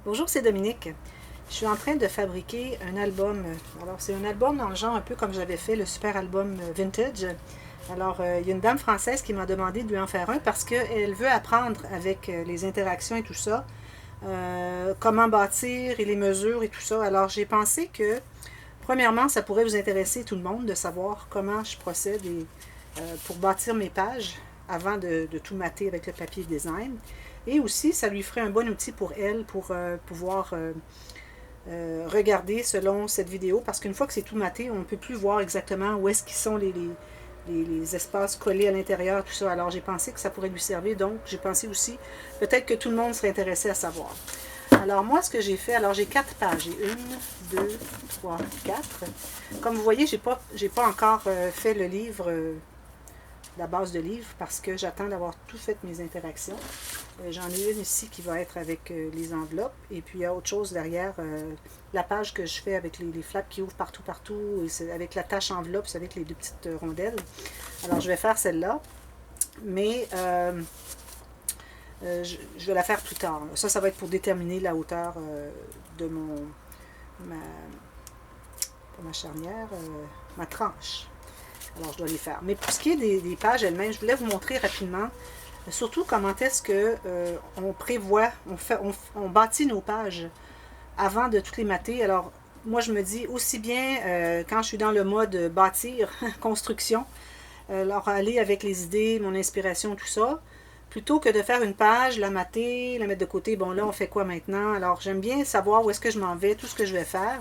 Bonjour, c'est Dominique. Je suis en train de fabriquer un album. Alors, c'est un album dans le genre un peu comme j'avais fait le super album vintage. Alors, il y a une dame française qui m'a demandé de lui en faire un parce qu'elle veut apprendre avec les interactions et tout ça, comment bâtir et les mesures et tout ça. Alors, j'ai pensé que, premièrement, ça pourrait vous intéresser tout le monde de savoir comment je procède pour bâtir mes pages avant de tout mater avec le papier design. Et aussi, ça lui ferait un bon outil pour elle pour pouvoir regarder selon cette vidéo. Parce qu'une fois que c'est tout maté, on ne peut plus voir exactement où est-ce qu'ils sont les espaces collés à l'intérieur, tout ça. Alors, j'ai pensé que ça pourrait lui servir. Donc, j'ai pensé aussi, peut-être que tout le monde serait intéressé à savoir. Alors, moi, ce que j'ai fait, alors j'ai 4 pages. J'ai 1, 2, 3, 4. Comme vous voyez, j'ai pas encore fait le livre, la base de livre, parce que j'attends d'avoir tout fait mes interactions. J'en ai une ici qui va être avec les enveloppes, et puis il y a autre chose derrière, la page que je fais avec les flaps qui ouvrent partout, et avec la tache enveloppe, c'est avec les deux petites rondelles. Alors, je vais faire celle-là, mais je vais la faire plus tard. Ça va être pour déterminer la hauteur de ma charnière, ma tranche. Alors, je dois les faire. Mais pour ce qui est des pages elles-mêmes, je voulais vous montrer rapidement, surtout comment est-ce que on prévoit, on bâtit nos pages avant de toutes les mater. Alors, moi, je me dis aussi bien quand je suis dans le mode bâtir, construction, alors aller avec les idées, mon inspiration, tout ça, plutôt que de faire une page, la mater, la mettre de côté. Bon, là, on fait quoi maintenant? Alors, j'aime bien savoir où est-ce que je m'en vais, tout ce que je vais faire.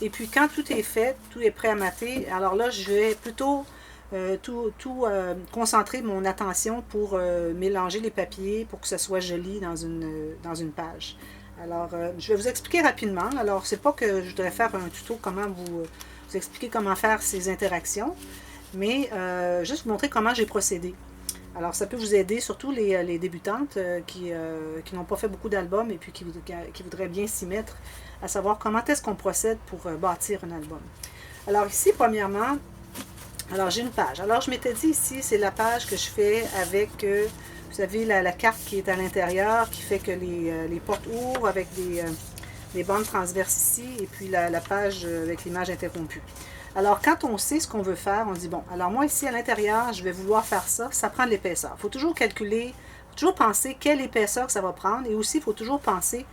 Et puis, quand tout est fait, tout est prêt à mater, alors là, je vais plutôt concentrer mon attention pour mélanger les papiers pour que ce soit joli dans une page. Alors, je vais vous expliquer rapidement. Alors, c'est pas que je voudrais faire un tuto comment vous expliquer comment faire ces interactions, mais juste vous montrer comment j'ai procédé. Alors, ça peut vous aider, surtout les débutantes qui n'ont pas fait beaucoup d'albums et puis qui voudraient bien s'y mettre, à savoir comment est-ce qu'on procède pour bâtir un album. Alors ici, premièrement, alors j'ai une page. Alors, je m'étais dit ici, c'est la page que je fais avec, vous savez, la carte qui est à l'intérieur, qui fait que les portes ouvrent avec des bandes transverses ici, et puis la page avec l'image interrompue. Alors, quand on sait ce qu'on veut faire, on dit, bon, alors moi ici à l'intérieur, je vais vouloir faire ça, ça prend de l'épaisseur. Il faut toujours calculer, il faut toujours penser quelle épaisseur ça va prendre, et aussi, il faut toujours penser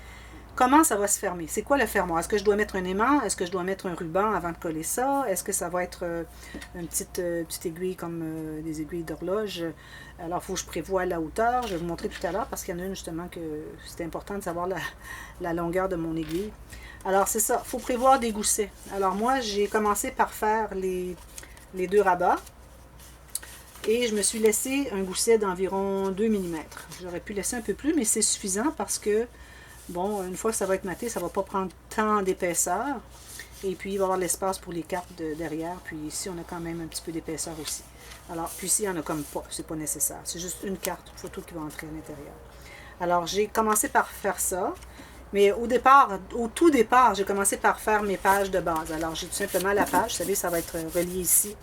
comment ça va se fermer. C'est quoi le fermoir? Est-ce que je dois mettre un aimant? Est-ce que je dois mettre un ruban avant de coller ça? Est-ce que ça va être une petite aiguille comme des aiguilles d'horloge? Alors, il faut que je prévoie la hauteur. Je vais vous montrer tout à l'heure parce qu'il y en a une justement que c'est important de savoir la longueur de mon aiguille. Alors, c'est ça. Il faut prévoir des goussets. Alors, moi, j'ai commencé par faire les 2 rabats. Et je me suis laissé un gousset d'environ 2 mm. J'aurais pu laisser un peu plus, mais c'est suffisant parce que, bon, une fois que ça va être maté, ça ne va pas prendre tant d'épaisseur. Et puis, il va y avoir l'espace pour les cartes derrière. Puis ici, on a quand même un petit peu d'épaisseur aussi. Alors, puis ici, il n'y en a comme pas. C'est pas nécessaire. C'est juste une carte photo qui va entrer à l'intérieur. Alors, j'ai commencé par faire ça. Mais au tout départ, j'ai commencé par faire mes pages de base. Alors, j'ai tout simplement la page. Vous savez, ça va être relié ici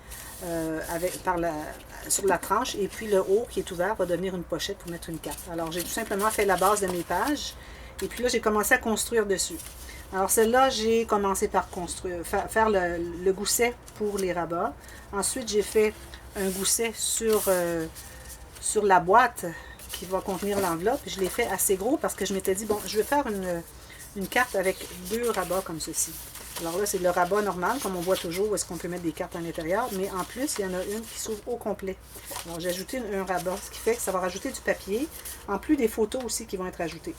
sur la tranche. Et puis, le haut qui est ouvert va devenir une pochette pour mettre une carte. Alors, j'ai tout simplement fait la base de mes pages. Et puis là, j'ai commencé à construire dessus. Alors, celle-là, j'ai commencé par faire le gousset pour les rabats. Ensuite, j'ai fait un gousset sur la boîte qui va contenir l'enveloppe. Je l'ai fait assez gros parce que je m'étais dit, bon, je vais faire une carte avec 2 rabats comme ceci. Alors là, c'est le rabat normal, comme on voit toujours, où est-ce qu'on peut mettre des cartes à l'intérieur. Mais en plus, il y en a une qui s'ouvre au complet. Alors, j'ai ajouté un rabat, ce qui fait que ça va rajouter du papier, en plus des photos aussi qui vont être ajoutées.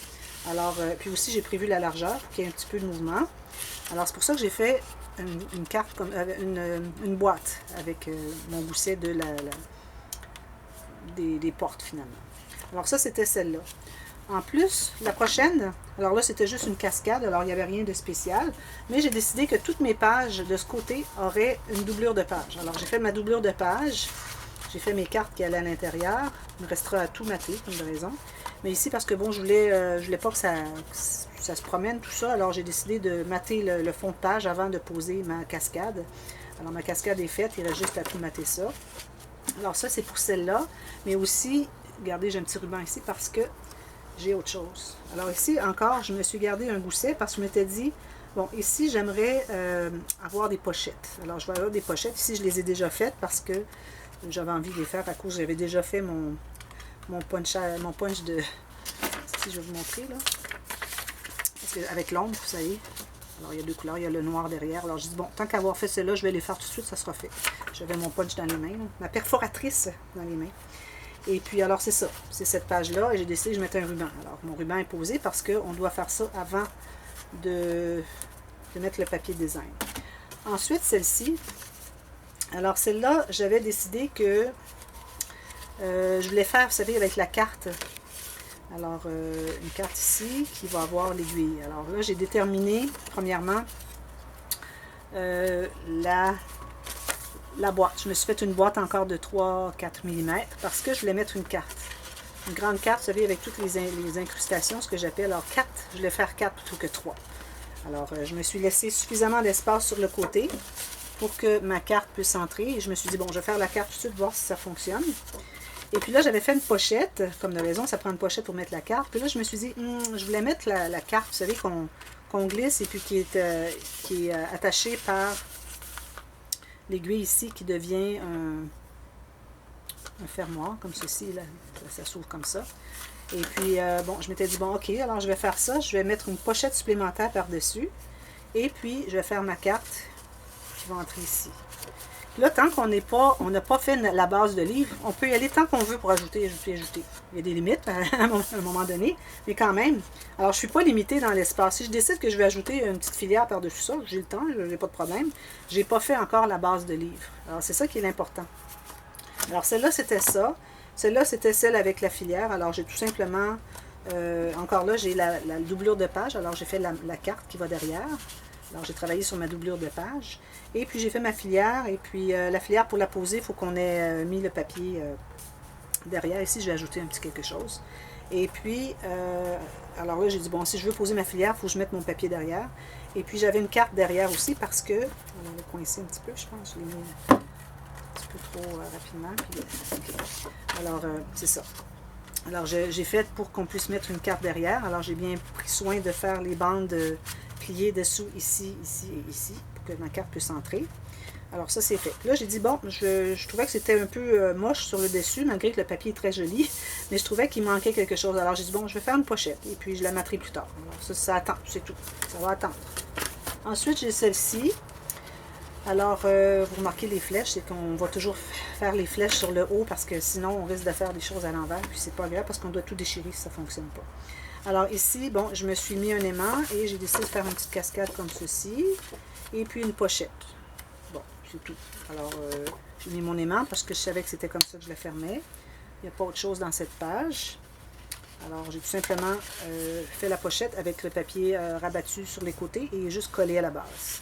Alors, puis aussi, j'ai prévu la largeur, qui est un petit peu de mouvement. Alors, c'est pour ça que j'ai fait une carte, comme une boîte avec mon gousset des portes, finalement. Alors, ça, c'était celle-là. En plus, la prochaine, alors là, c'était juste une cascade, alors il n'y avait rien de spécial, mais j'ai décidé que toutes mes pages de ce côté auraient une doublure de page. Alors, j'ai fait ma doublure de page, j'ai fait mes cartes qui allaient à l'intérieur, il me restera à tout mater, comme de raison. Mais ici, parce que bon, je voulais pas que ça se promène, tout ça, alors j'ai décidé de mater le fond de page avant de poser ma cascade. Alors, ma cascade est faite, il reste juste à tout mater ça. Alors, ça, c'est pour celle-là, mais aussi, regardez, j'ai un petit ruban ici parce que j'ai autre chose. Alors ici, encore, je me suis gardé un gousset parce que je m'étais dit, bon, ici, j'aimerais avoir des pochettes. Alors, je vais avoir des pochettes. Ici, je les ai déjà faites parce que j'avais envie de les faire à cause, j'avais déjà fait mon punch de... Si je vais vous montrer, là. Parce que avec l'ombre, vous savez. Alors, il y a deux couleurs, il y a le noir derrière. Alors, je dis, bon, tant qu'avoir fait cela, je vais les faire tout de suite, ça sera fait. J'avais mon punch dans les mains, là, ma perforatrice dans les mains. Et puis, alors, c'est ça. C'est cette page-là. Et j'ai décidé que je mettais un ruban. Alors, mon ruban est posé parce qu'on doit faire ça avant de mettre le papier design. Ensuite, celle-ci. Alors, celle-là, j'avais décidé que je voulais faire, vous savez, avec la carte. Alors, une carte ici qui va avoir l'aiguille. Alors là, j'ai déterminé, premièrement, la boîte. Je me suis fait une boîte encore de 3-4 mm parce que je voulais mettre une carte. Une grande carte, vous savez, avec toutes les incrustations, ce que j'appelle. Alors, 4, je voulais faire 4 plutôt que 3. Alors, je me suis laissé suffisamment d'espace sur le côté pour que ma carte puisse entrer. Et je me suis dit, bon, je vais faire la carte tout de suite, voir si ça fonctionne. Et puis là, j'avais fait une pochette. Comme de raison, ça prend une pochette pour mettre la carte. Puis là, je me suis dit, je voulais mettre la carte, vous savez, qu'on glisse et puis qui est attachée par l'aiguille ici qui devient un fermoir, comme ceci. Là, ça s'ouvre comme ça. Et puis, bon, je m'étais dit, bon, ok, alors je vais faire ça. Je vais mettre une pochette supplémentaire par-dessus. Et puis, je vais faire ma carte qui va entrer ici. Là, tant qu'on n'a pas fait la base de livre, on peut y aller tant qu'on veut pour ajouter. Il y a des limites à un moment donné, mais quand même. Alors, je ne suis pas limitée dans l'espace. Si je décide que je vais ajouter une petite filière par-dessus ça, j'ai le temps, je n'ai pas de problème. Je n'ai pas fait encore la base de livre. Alors, c'est ça qui est l'important. Alors, celle-là, c'était ça. Celle-là, c'était celle avec la filière. Alors, j'ai tout simplement... encore là, j'ai la doublure de page. Alors, j'ai fait la carte qui va derrière. Alors, j'ai travaillé sur ma doublure de page. Et puis, j'ai fait ma filière. Et puis, la filière, pour la poser, il faut qu'on ait mis le papier derrière. Ici, je vais ajouter un petit quelque chose. Et puis, alors là, j'ai dit, bon, si je veux poser ma filière, il faut que je mette mon papier derrière. Et puis, j'avais une carte derrière aussi parce que... On l'avait coincé un petit peu, je pense. Je l'ai mis un petit peu trop rapidement. Puis, okay. Alors, c'est ça. Alors, j'ai fait pour qu'on puisse mettre une carte derrière. Alors, j'ai bien pris soin de faire les bandes pliées dessous, ici, ici et ici, pour que ma carte puisse entrer. Alors, ça, c'est fait. Là, j'ai dit, bon, je trouvais que c'était un peu moche sur le dessus, malgré que le papier est très joli, mais je trouvais qu'il manquait quelque chose. Alors, j'ai dit, bon, je vais faire une pochette, et puis je la mettrai plus tard. Alors, ça attend, c'est tout. Ça va attendre. Ensuite, j'ai celle-ci. Alors, vous remarquez les flèches, c'est qu'on va toujours faire les flèches sur le haut parce que sinon, on risque de faire des choses à l'envers. Puis, c'est pas agréable parce qu'on doit tout déchirer si ça ne fonctionne pas. Alors, ici, bon, je me suis mis un aimant et j'ai décidé de faire une petite cascade comme ceci. Et puis, une pochette. Bon, c'est tout. Alors, j'ai mis mon aimant parce que je savais que c'était comme ça que je la fermais. Il n'y a pas autre chose dans cette page. Alors, j'ai tout simplement fait la pochette avec le papier rabattu sur les côtés et juste collé à la base.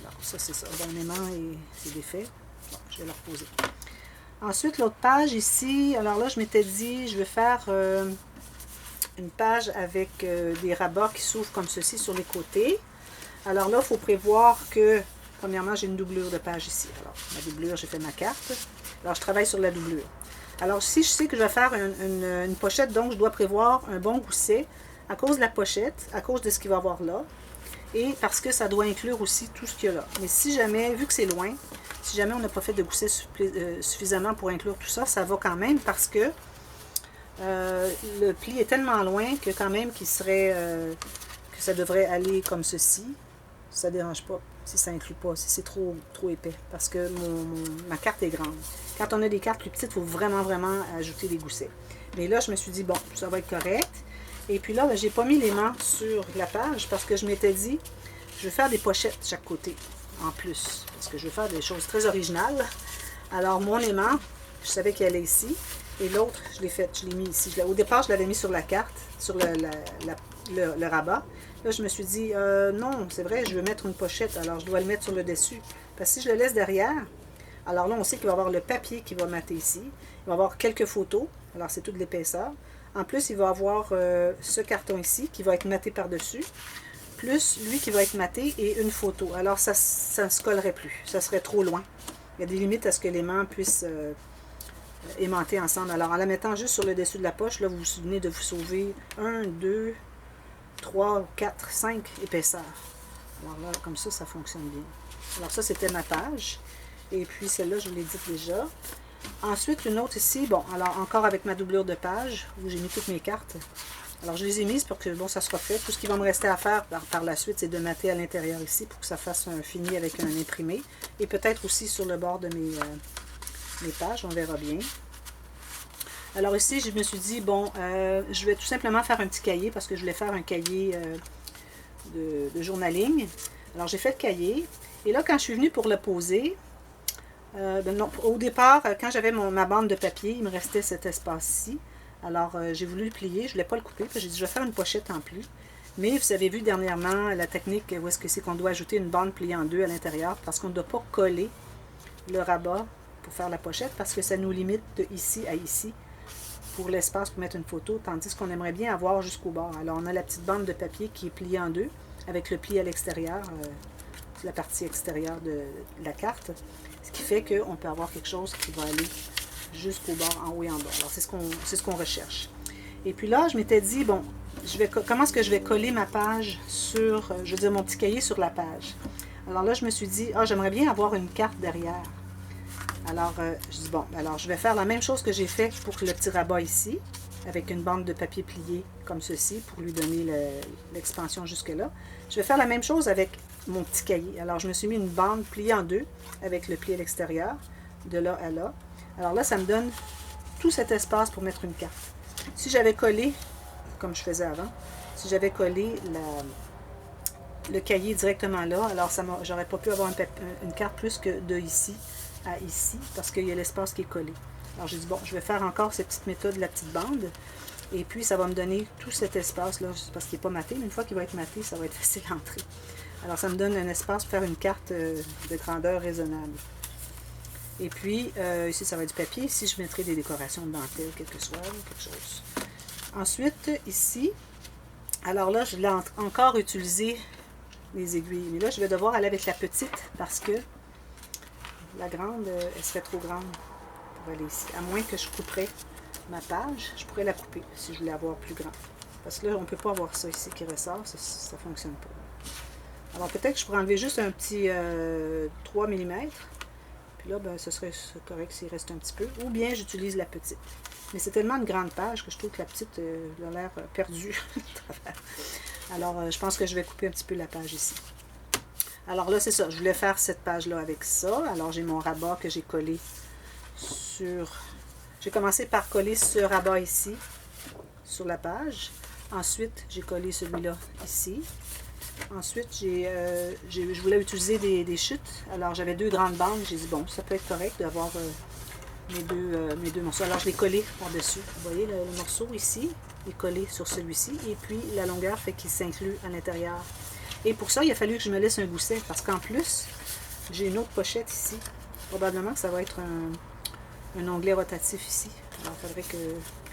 Alors, ça, c'est ça. Mon aimant, c'est défait. Bon, je vais le reposer. Ensuite, l'autre page ici. Alors là, je m'étais dit, je vais faire une page avec des rabats qui s'ouvrent comme ceci sur les côtés. Alors là, il faut prévoir que, premièrement, j'ai une doublure de page ici. Alors, ma doublure, j'ai fait ma carte. Alors, je travaille sur la doublure. Alors, si je sais que je vais faire une pochette, donc je dois prévoir un bon gousset à cause de la pochette, à cause de ce qu'il va y avoir là. Et parce que ça doit inclure aussi tout ce qu'il y a là. Mais si jamais, vu que c'est loin, si jamais on n'a pas fait de gousset suffisamment pour inclure tout ça, ça va quand même parce que le pli est tellement loin que quand même qu'il serait que ça devrait aller comme ceci. Ça ne dérange pas si ça inclut pas, si c'est trop épais. Parce que ma carte est grande. Quand on a des cartes plus petites, il faut vraiment ajouter des goussets. Mais là, je me suis dit, bon, ça va être correct. Et puis là, ben, j'ai pas mis l'aimant sur la page parce que je m'étais dit, je vais faire des pochettes de chaque côté en plus. Parce que je vais faire des choses très originales. Alors, mon aimant, je savais qu'il allait ici. Et l'autre, je l'ai mis ici. Au départ, je l'avais mis sur la carte, sur le rabat. Là, je me suis dit, non, c'est vrai, je veux mettre une pochette. Alors, je dois le mettre sur le dessus. Parce que si je le laisse derrière, alors là, on sait qu'il va y avoir le papier qui va mater ici. Il va y avoir quelques photos. Alors, c'est toute l'épaisseur. En plus, il va avoir ce carton ici qui va être maté par-dessus, plus lui qui va être maté et une photo. Alors, ça ne se collerait plus. Ça serait trop loin. Il y a des limites à ce que l'aimant puisse aimantées ensemble. Alors, en la mettant juste sur le dessus de la poche, là, vous vous souvenez de vous sauver 1, 2, 3, 4, 5 épaisseurs. Alors là, comme ça fonctionne bien. Alors ça, c'était ma page. Et puis celle-là, je vous l'ai dit déjà. Ensuite, une autre ici, bon, alors encore avec ma doublure de page, où j'ai mis toutes mes cartes. Alors je les ai mises pour que, bon, ça soit fait. Tout ce qui va me rester à faire par la suite, c'est de mater à l'intérieur ici pour que ça fasse un fini avec un imprimé. Et peut-être aussi sur le bord de mes pages, on verra bien. Alors ici, je me suis dit, bon, je vais tout simplement faire un petit cahier parce que je voulais faire un cahier de journaling. Alors j'ai fait le cahier. Et là, quand je suis venue pour le poser, non, au départ, quand j'avais ma bande de papier, il me restait cet espace-ci. Alors, j'ai voulu le plier, je ne voulais pas le couper, puis j'ai dit, je vais faire une pochette en plus. Mais vous avez vu dernièrement la technique où est-ce que c'est qu'on doit ajouter une bande pliée en deux à l'intérieur, parce qu'on ne doit pas coller le rabat pour faire la pochette, parce que ça nous limite de ici à ici pour l'espace pour mettre une photo, tandis qu'on aimerait bien avoir jusqu'au bord. Alors, on a la petite bande de papier qui est pliée en deux, avec le pli à l'extérieur, la partie extérieure de la carte, ce qui fait qu'on peut avoir quelque chose qui va aller jusqu'au bord, en haut et en bas. Alors, c'est ce qu'on recherche. Et puis là, je m'étais dit, bon, comment est-ce que je vais coller ma page sur, je veux dire, mon petit cahier sur la page. Alors là, je me suis dit, j'aimerais bien avoir une carte derrière. Alors, je dis, bon, alors je vais faire la même chose que j'ai fait pour le petit rabat ici, avec une bande de papier plié comme ceci, pour lui donner l'expansion jusque-là. Je vais faire la même chose avec mon petit cahier. Alors, je me suis mis une bande pliée en deux, avec le pli à l'extérieur, de là à là. Alors là, ça me donne tout cet espace pour mettre une carte. Si j'avais collé, comme je faisais avant, si j'avais collé le cahier directement là, alors j'aurais pas pu avoir une carte plus que de ici à ici, parce qu'il y a l'espace qui est collé. Alors j'ai dit, bon, je vais faire encore cette petite méthode de la petite bande, et puis ça va me donner tout cet espace-là, parce qu'il n'est pas maté, mais une fois qu'il va être maté, ça va être facile à entrer. Alors ça me donne un espace pour faire une carte de grandeur raisonnable. Et puis, ici, ça va être du papier. Ici, je mettrai des décorations de dentelle, quel que soit, quelque chose. Ensuite, ici, alors là, je vais encore utiliser les aiguilles. Mais là, je vais devoir aller avec la petite parce que la grande, elle serait trop grande pour aller ici. À moins que je couperais ma page, je pourrais la couper si je voulais avoir plus grand. Parce que là, on ne peut pas avoir ça ici qui ressort, ça ne fonctionne pas. Alors, peut-être que je pourrais enlever juste un petit 3 mm. Puis là, ben, ce serait correct s'il reste un petit peu. Ou bien j'utilise la petite. Mais c'est tellement une grande page que je trouve que la petite a l'air perdue. Alors, je pense que je vais couper un petit peu la page ici. Alors là, c'est ça. Je voulais faire cette page-là avec ça. Alors, j'ai mon rabat que j'ai collé sur... J'ai commencé par coller ce rabat ici, sur la page. Ensuite, j'ai collé celui-là ici. Ensuite, je voulais utiliser des chutes. Alors, j'avais deux grandes bandes. J'ai dit, bon, ça peut être correct d'avoir mes deux morceaux. Alors, je l'ai collé par-dessus. Vous voyez, le morceau ici est collé sur celui-ci. Et puis, la longueur fait qu'il s'inclut à l'intérieur. Et pour ça, il a fallu que je me laisse un gousset. Parce qu'en plus, j'ai une autre pochette ici. Probablement que ça va être un onglet rotatif ici. Alors, il faudrait que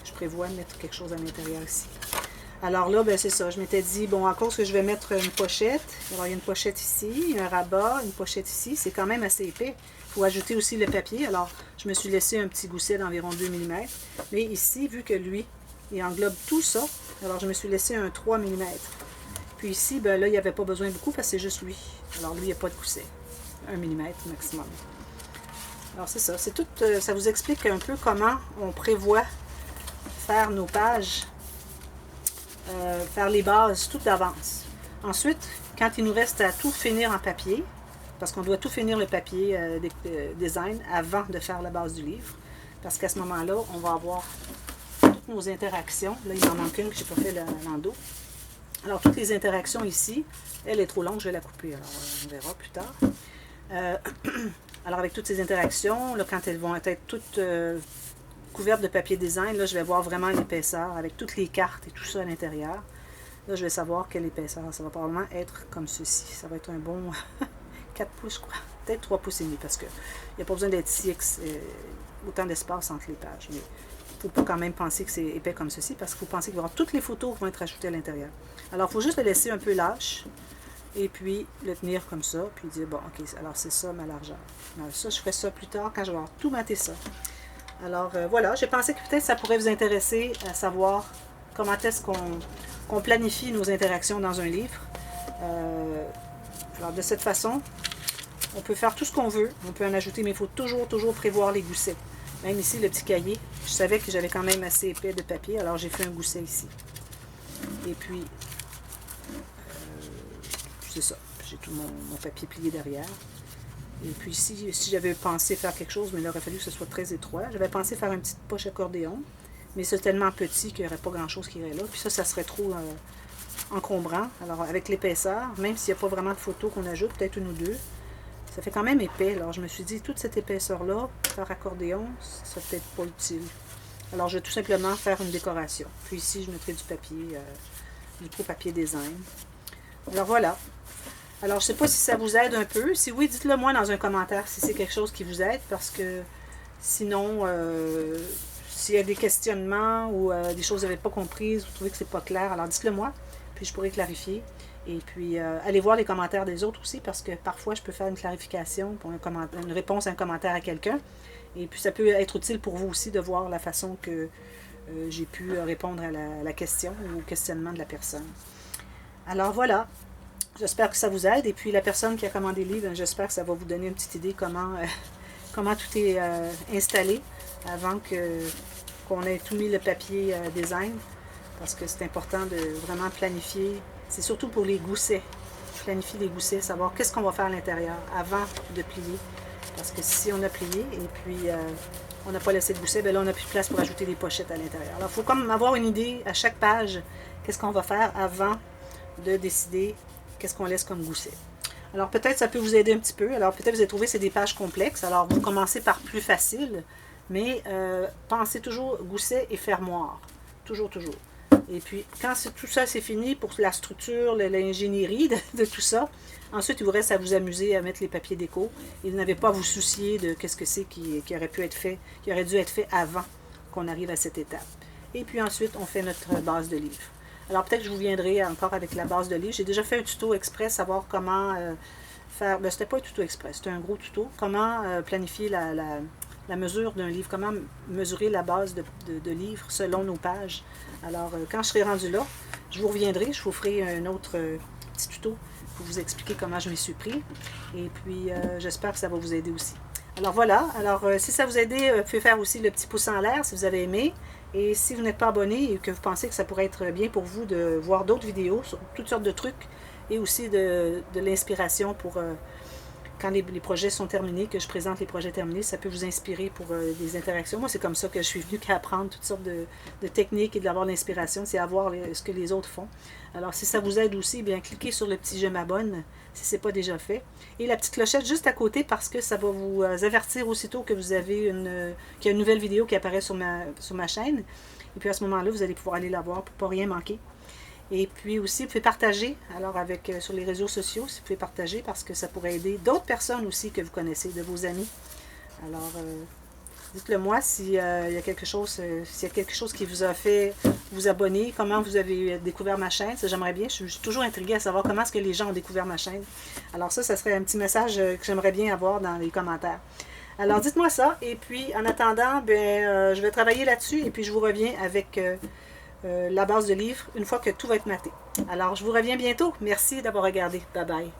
je prévoie mettre quelque chose à l'intérieur ici. Alors là, ben c'est ça. Je m'étais dit, bon, à cause que je vais mettre une pochette, alors il y a une pochette ici, un rabat, une pochette ici, c'est quand même assez épais. Il faut ajouter aussi le papier. Alors, je me suis laissé un petit gousset d'environ 2 mm. Mais ici, vu que lui, il englobe tout ça, alors je me suis laissé un 3 mm. Puis ici, ben là, il n'y avait pas besoin beaucoup parce que c'est juste lui. Alors lui, il n'y a pas de gousset. 1 mm maximum. Alors c'est ça. C'est tout, ça vous explique un peu comment on prévoit faire nos pages. Faire les bases tout d'avance. Ensuite, quand il nous reste à tout finir en papier, parce qu'on doit tout finir le papier design avant de faire la base du livre, parce qu'à ce moment-là, on va avoir toutes nos interactions. Là, il m'en manque une que je n'ai pas fait l'endos. Alors, toutes les interactions ici, elle est trop longue, je vais la couper. Alors, on verra plus tard. Alors, avec toutes ces interactions, là, quand elles vont être toutes... couverte de papier design, là, je vais voir vraiment l'épaisseur avec toutes les cartes et tout ça à l'intérieur. Là, je vais savoir quelle épaisseur. Ça va probablement être comme ceci. Ça va être un bon 4 pouces, quoi. Peut-être 3 pouces et demi, parce qu'il n'y a pas besoin d'être si autant d'espace entre les pages. Mais il ne faut pas quand même penser que c'est épais comme ceci, parce qu'il faut penser qu'il va y avoir toutes les photos qui vont être ajoutées à l'intérieur. Alors, il faut juste le laisser un peu lâche, et puis le tenir comme ça, puis dire, bon, ok, alors c'est ça ma largeur. Alors ça, je ferai ça plus tard, quand je vais avoir tout maté ça. Alors voilà, j'ai pensé que peut-être ça pourrait vous intéresser à savoir comment est-ce qu'on planifie nos interactions dans un livre. Alors de cette façon, on peut faire tout ce qu'on veut, on peut en ajouter, mais il faut toujours prévoir les goussets. Même ici, le petit cahier, je savais que j'avais quand même assez épais de papier, alors j'ai fait un gousset ici. Et puis, c'est ça, j'ai tout mon papier plié derrière. Et puis ici, si j'avais pensé faire quelque chose, mais il aurait fallu que ce soit très étroit. J'avais pensé faire une petite poche accordéon, mais c'est tellement petit qu'il n'y aurait pas grand-chose qui irait là. Puis ça serait trop encombrant. Alors avec l'épaisseur, même s'il n'y a pas vraiment de photos qu'on ajoute, peut-être une ou deux, ça fait quand même épais. Alors je me suis dit, toute cette épaisseur-là, faire accordéon, ça serait peut-être pas utile. Alors je vais tout simplement faire une décoration. Puis ici, je mettrai du papier, du gros papier design. Alors voilà. Alors, je ne sais pas si ça vous aide un peu. Si oui, dites-le moi dans un commentaire si c'est quelque chose qui vous aide, parce que sinon, s'il y a des questionnements ou des choses que vous n'avez pas comprises, vous trouvez que c'est pas clair, alors dites-le moi, puis je pourrai clarifier. Et puis, allez voir les commentaires des autres aussi, parce que parfois, je peux faire une clarification, pour une réponse à un commentaire à quelqu'un. Et puis, ça peut être utile pour vous aussi de voir la façon que j'ai pu répondre à la question ou au questionnement de la personne. Alors, voilà. J'espère que ça vous aide. Et puis la personne qui a commandé le livre, j'espère que ça va vous donner une petite idée comment tout est installé avant qu'on ait tout mis le papier design. Parce que c'est important de vraiment planifier. C'est surtout pour les goussets. Planifier les goussets, savoir qu'est-ce qu'on va faire à l'intérieur avant de plier. Parce que si on a plié et puis on n'a pas laissé de gousset, bien là on n'a plus de place pour ajouter des pochettes à l'intérieur. Alors il faut comme avoir une idée à chaque page, qu'est-ce qu'on va faire avant de décider qu'est-ce qu'on laisse comme gousset. Alors peut-être ça peut vous aider un petit peu. Alors peut-être vous avez trouvé que c'est des pages complexes. Alors vous commencez par plus facile, mais pensez toujours gousset et fermoir. Toujours. Et puis quand tout ça c'est fini pour la structure, l'ingénierie de tout ça, ensuite il vous reste à vous amuser à mettre les papiers déco. Et vous n'avez pas à vous soucier de qu'est-ce que c'est qui aurait pu être fait, qui aurait dû être fait avant qu'on arrive à cette étape. Et puis ensuite on fait notre base de livre. Alors peut-être que je vous viendrai encore avec la base de livre. J'ai déjà fait un tuto express, savoir comment faire... Ben, c'était pas un tuto express, c'était un gros tuto. Comment planifier la mesure d'un livre, comment mesurer la base de livre selon nos pages. Alors quand je serai rendu là, je vous reviendrai, je vous ferai un autre petit tuto pour vous expliquer comment je m'y suis pris. Et puis j'espère que ça va vous aider aussi. Alors voilà, alors si ça vous a aidé, vous pouvez faire aussi le petit pouce en l'air si vous avez aimé. Et si vous n'êtes pas abonné et que vous pensez que ça pourrait être bien pour vous de voir d'autres vidéos sur toutes sortes de trucs et aussi de l'inspiration pour quand les projets sont terminés, que je présente les projets terminés, ça peut vous inspirer pour des interactions. Moi, c'est comme ça que je suis venue qu'à apprendre toutes sortes de techniques et d'avoir l'inspiration, c'est à voir ce que les autres font. Alors, si ça vous aide aussi, bien cliquez sur le petit « Je m'abonne » si ce n'est pas déjà fait. Et la petite clochette juste à côté parce que ça va vous avertir aussitôt que vous avez qu'il y a une nouvelle vidéo qui apparaît sur ma chaîne. Et puis à ce moment-là, vous allez pouvoir aller la voir pour ne pas rien manquer. Et puis aussi, vous pouvez partager, alors sur les réseaux sociaux, si vous pouvez partager, parce que ça pourrait aider d'autres personnes aussi que vous connaissez, de vos amis. Alors, dites-le moi s'il y a quelque chose qui vous a fait vous abonner, comment vous avez découvert ma chaîne, ça j'aimerais bien, je suis toujours intriguée à savoir comment est-ce que les gens ont découvert ma chaîne. Alors ça serait un petit message que j'aimerais bien avoir dans les commentaires. Alors dites-moi ça, et puis en attendant, je vais travailler là-dessus, et puis je vous reviens avec... la base de livre une fois que tout va être maté. Alors, je vous reviens bientôt. Merci d'avoir regardé. Bye bye.